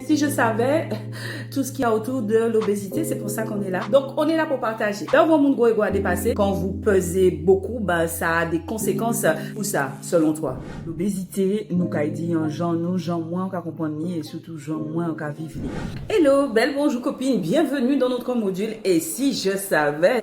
Si je savais tout ce qu'il y a autour de l'obésité, c'est pour ça qu'on est là. Donc, on est là pour partager. Dans vos mondes gros à dépasser, quand vous pesez beaucoup, ça a des conséquences. Où ça, selon toi? L'obésité, nous qu'a dit un genre, nous, genre moins, on qu'a comprendre ni, et surtout genre moins, on qu'a vivre. Hello, belle bonjour copine, bienvenue dans notre module. Et si je savais,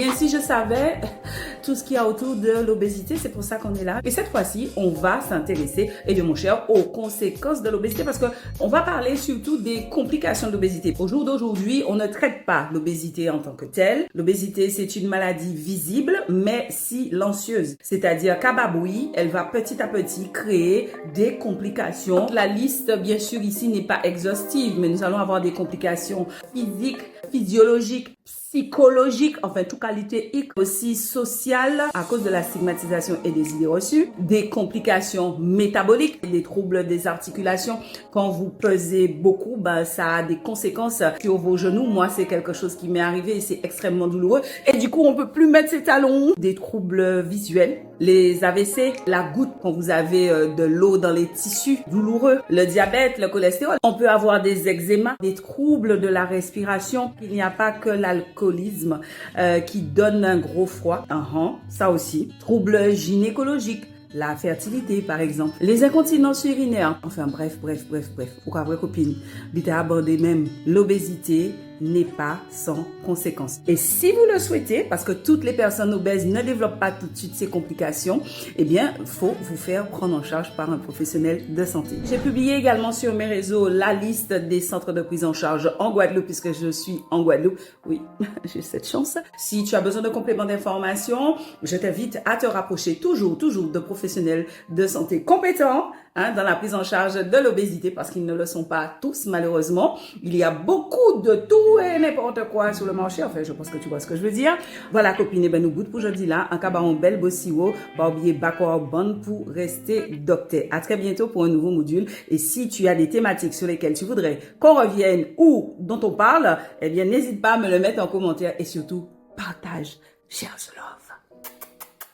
tout ce qu'il y a autour de l'obésité, c'est pour ça qu'on est là. Et cette fois-ci, on va s'intéresser, et bien mon cher, aux conséquences de l'obésité parce que on va parler surtout des complications de l'obésité. Au jour d'aujourd'hui, on ne traite pas l'obésité en tant que telle. L'obésité, c'est une maladie visible, mais silencieuse. C'est-à-dire qu'à Baboui, elle va petit à petit créer des complications. La liste, bien sûr, ici n'est pas exhaustive, mais nous allons avoir des complications physiques, physiologiques, psychologiques, enfin toute qualité, aussi sociale à cause de la stigmatisation et des idées reçues, des complications métaboliques, des troubles des articulations. Quand vous pesez beaucoup, ça a des conséquences sur vos genoux. Moi, c'est quelque chose qui m'est arrivé et c'est extrêmement douloureux. Et du coup, on peut plus mettre ses talons. Des troubles visuels, les AVC, la goutte quand vous avez de l'eau dans les tissus douloureux, le diabète, le cholestérol. On peut avoir des eczémas, des troubles de la respiration. Il n'y a pas que l'alcoolisme qui donne un gros froid. Ça aussi. Troubles gynécologiques. La fertilité, par exemple. Les incontinences urinaires. Enfin, bref. Pour qu'après copine, vite aborder même l'obésité n'est pas sans conséquences. Et si vous le souhaitez, parce que toutes les personnes obèses ne développent pas tout de suite ces complications, eh bien, faut vous faire prendre en charge par un professionnel de santé. J'ai publié également sur mes réseaux la liste des centres de prise en charge en Guadeloupe, puisque je suis en Guadeloupe. Oui, j'ai cette chance. Si tu as besoin de compléments d'information, je t'invite à te rapprocher toujours de professionnels de santé compétents dans la prise en charge de l'obésité, parce qu'ils ne le sont pas tous, malheureusement. Il y a beaucoup de tout et n'importe quoi sur le marché. Enfin, je pense que tu vois ce que je veux dire. Voilà, copine, nous goûte pour aujourd'hui là. En cas un bel bossiwo, pas oublier backward bonne pour rester docteur. À très bientôt pour un nouveau module. Et si tu as des thématiques sur lesquelles tu voudrais qu'on revienne ou dont on parle, eh bien, n'hésite pas à me le mettre en commentaire et surtout, partage. Share the love.